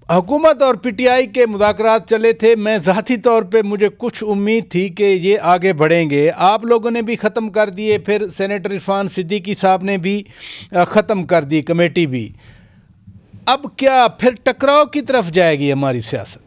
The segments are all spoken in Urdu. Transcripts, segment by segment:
حکومت اور پی ٹی آئی کے مذاکرات چلے تھے. میں ذاتی طور پہ مجھے کچھ امید تھی کہ یہ آگے بڑھیں گے. آپ لوگوں نے بھی ختم کر دیے, پھر سینیٹر عرفان صدیقی صاحب نے بھی ختم کر دی, کمیٹی بھی. اب کیا پھر ٹکراؤ کی طرف جائے گی ہماری سیاست؟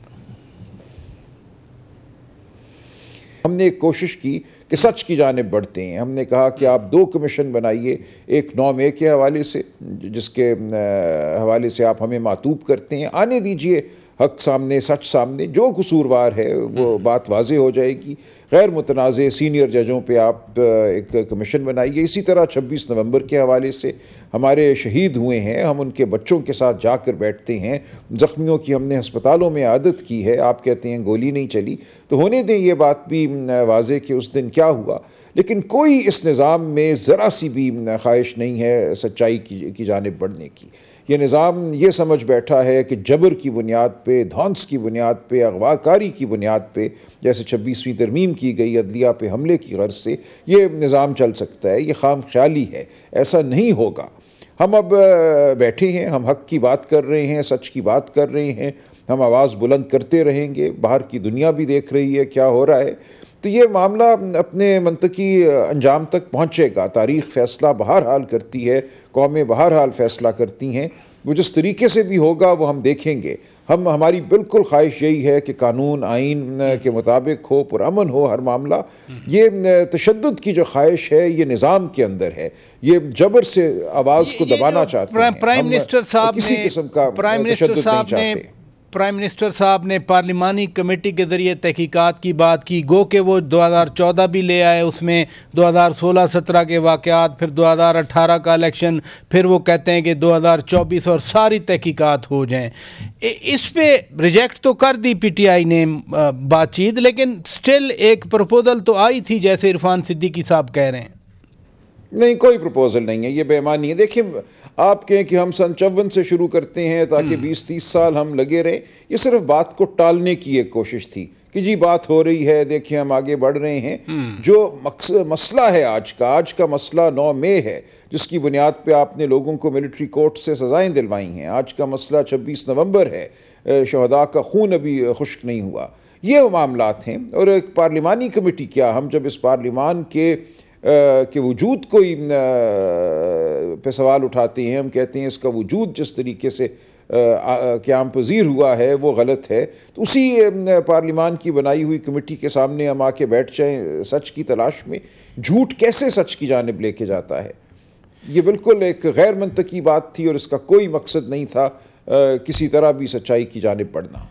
ہم نے ایک کوشش کی کہ سچ کی جانب بڑھتے ہیں. ہم نے کہا کہ آپ 2 کمیشن بنائیے, ایک 9 مئی کے حوالے سے, جس کے حوالے سے آپ ہمیں معطوب کرتے ہیں. آنے دیجئے حق سامنے, سچ سامنے, جو قصوروار ہے وہ بات واضح ہو جائے گی. غیر متنازع سینئر ججوں پہ آپ ایک کمیشن بنائیے. اسی طرح 26 نومبر کے حوالے سے ہمارے شہید ہوئے ہیں, ہم ان کے بچوں کے ساتھ جا کر بیٹھتے ہیں. زخمیوں کی ہم نے ہسپتالوں میں عیادت کی ہے, آپ کہتے ہیں گولی نہیں چلی, تو ہونے دیں یہ بات بھی واضح کہ اس دن کیا ہوا. لیکن کوئی اس نظام میں ذرا سی بھی خواہش نہیں ہے سچائی کی جانب بڑھنے کی. یہ نظام یہ سمجھ بیٹھا ہے کہ جبر کی بنیاد پہ, دھونس کی بنیاد پہ, اغوا کاری کی بنیاد پہ, جیسے 26ویں ترمیم کی گئی عدلیہ پہ حملے کی غرض سے, یہ نظام چل سکتا ہے. یہ خام خیالی ہے, ایسا نہیں ہوگا. ہم اب بیٹھے ہیں, ہم حق کی بات کر رہے ہیں, سچ کی بات کر رہے ہیں, ہم آواز بلند کرتے رہیں گے. باہر کی دنیا بھی دیکھ رہی ہے کیا ہو رہا ہے. تو یہ معاملہ اپنے منطقی انجام تک پہنچے گا. تاریخ فیصلہ بہرحال کرتی ہے, قومیں بہرحال فیصلہ کرتی ہیں. وہ جس طریقے سے بھی ہوگا وہ ہم دیکھیں گے. ہماری بالکل خواہش یہی ہے کہ قانون آئین کے مطابق ہو, پرامن ہو ہر معاملہ. یہ تشدد کی جو خواہش ہے یہ نظام کے اندر ہے, یہ جبر سے آواز کو دبانا چاہتے ہیں. پرائم منسٹر صاحب کسی قسم کا تشدد نہیں چاہتے. پرائم منسٹر صاحب نے پارلیمانی کمیٹی کے ذریعے تحقیقات کی بات کی, گو کہ وہ 2014 بھی لے آئے, اس میں 2016-17 کے واقعات, پھر 2018 کا الیکشن, پھر وہ کہتے ہیں کہ 2024 اور ساری تحقیقات ہو جائیں. اس پہ ریجیکٹ تو کر دی پی ٹی آئی نے بات چیت, لیکن سٹل ایک پروپوزل تو آئی تھی جیسے عرفان صدیقی صاحب کہہ رہے ہیں. نہیں, کوئی پروپوزل نہیں ہے, یہ بے ایمانی ہے. دیکھیں, آپ کہیں کہ ہم سن 54 سے شروع کرتے ہیں تاکہ 20-30 سال ہم لگے رہیں, یہ صرف بات کو ٹالنے کی ایک کوشش تھی کہ جی بات ہو رہی ہے, دیکھیں ہم آگے بڑھ رہے ہیں. جو مسئلہ ہے آج کا مسئلہ 9 مئی ہے, جس کی بنیاد پہ آپ نے لوگوں کو ملٹری کورٹ سے سزائیں دلوائی ہیں. آج کا مسئلہ 26 نومبر ہے, شہداء کا خون ابھی خشک نہیں ہوا. یہ وہ معاملات ہیں. اور ایک پارلیمانی کمیٹی کیا, ہم جب اس پارلیمان کے وجود کوئی پہ سوال اٹھاتے ہیں, ہم کہتے ہیں اس کا وجود جس طریقے سے قیام پذیر ہوا ہے وہ غلط ہے, تو اسی پارلیمان کی بنائی ہوئی کمیٹی کے سامنے ہم آ کے بیٹھ جائیں سچ کی تلاش میں. جھوٹ کیسے سچ کی جانب لے کے جاتا ہے؟ یہ بالکل ایک غیر منطقی بات تھی, اور اس کا کوئی مقصد نہیں تھا کسی طرح بھی سچائی کی جانب بڑھنا.